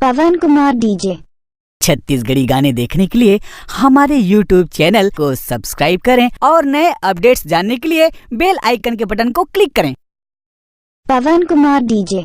पवन Kumar DJ. Chhattisgarhi गाने देखने के लिए हमारे YouTube चैनल को सब्सक्राइब करें और नए अपडेट्स जानने के लिए बेल आइकन के बटन को क्लिक करें। पवन कुमार डीजे।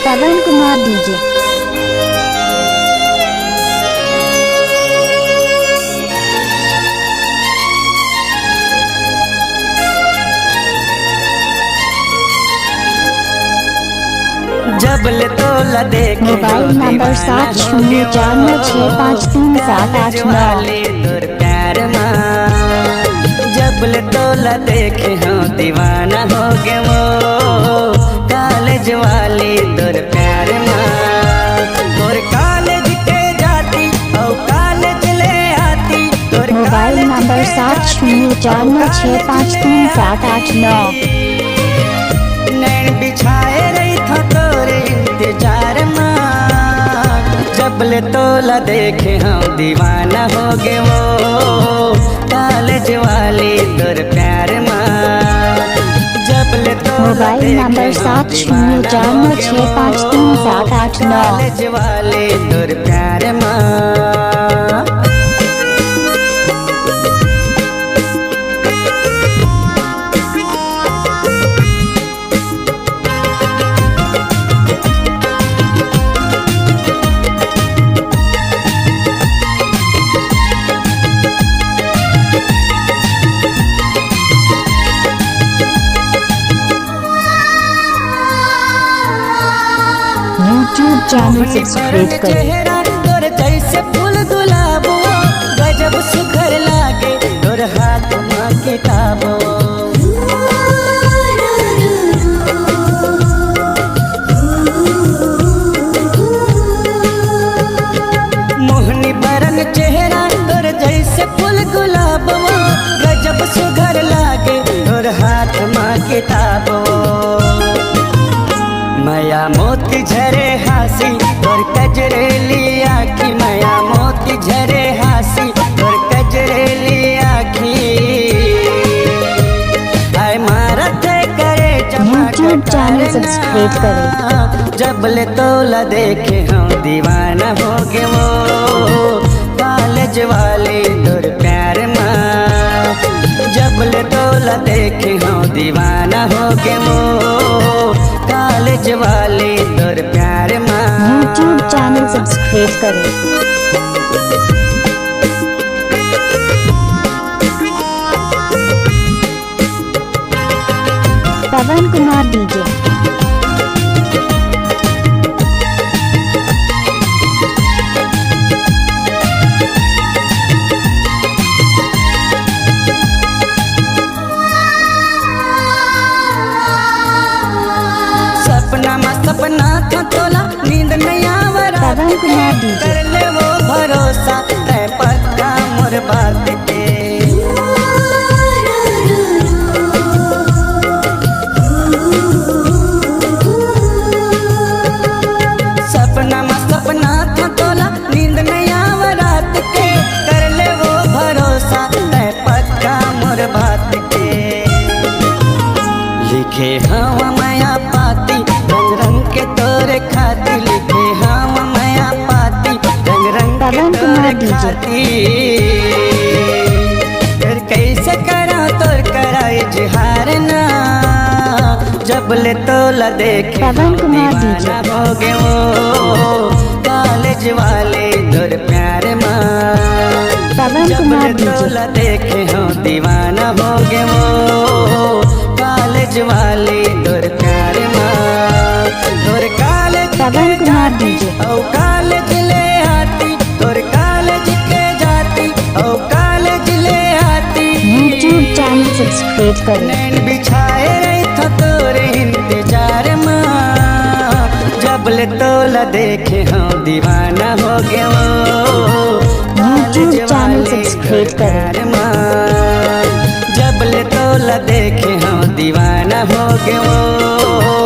पवन कुमार डीजे। जबल तोला देखे मोबाइल नंबर 7049653789। तोर प्यार माँ जबल तोला देखे हो दीवाना हो गे वो कॉलेज वाली तोर प्यार माँ तोर कॉलेज के जाती और कॉलेज ले आती तोर मोबाइल नंबर 7049653789। नैन बिछाए रही था तोरे इंतजार माँ जबल तोला देखे हम दीवाना हो गे वो कॉलेज वाली तोर प्यार माँ जबल तोला मोबाइल नंबर 7049653789। कॉलेज वाली तोर प्यार माँ YouTube चैनल सब्सक्राइब करें। चेहरा तोर जैसे फूल गुलाबो गजब सुघर लागे तोर हाथ माँ किताबो मोहनी बरन चेहरा तोर जैसे फूल गुलाबो गजब सुघर लागे तोर हाथ माँ किताबो माया मोती झरे हासी तोर कजरेली आखी माया मोती झरे हासी तोर कजरेली आखी आय मारा थे करे YouTube चैनल सब्सक्राइब करें। जबल तोला देखे हम दीवाना हो गे वो कॉलेज वाले तोर प्यार माँ जबल तोला देखे हम दीवाना हो गे वो कॉलेज वाले तोर प्यार माँ YouTube चैनल सब्सक्राइब करें। पवन कुमार डीजे। सपना था तोला नींद नहीं आवरा पवन कुमार डीजे। कर ले वो भरोसा तै पक्का मोर बात के सपना था तोला नींद नहीं आवरा के कर ले वो भरोसा तै पक्का मोर बात के लिखे हवा माया पाती रंग रंग के तोरे खाती लिखे हम माया पाती रंग रंग के पवन कुमार तोरे डीजे। खाती फिर कैसे करा तोर कराई जिहार ना जबल तोला देखे पवन कुमार डीजे। दीवाना हो गे वो कॉलेज वाले तोर प्यार माँ पवन कुमार जबल डीजे। तोला देखे हो दीवाना हो गे वो कॉलेज वाले तोर प्यार माँ तोर कॉलेज पवन कुमार डीजे। ओ कॉलेज ले आती तोर कॉलेज के जाती ओ कॉलेज ले आती YouTube चैनल सब्सक्राइब करें। नैन बिछाए रही था तोरे इंतजार माँ जबल तोला देखे हो दीवाना हो गए वो YouTube चैनल सब्सक्राइब करें। जब ले तोला देखे हम दीवाना हो गए वो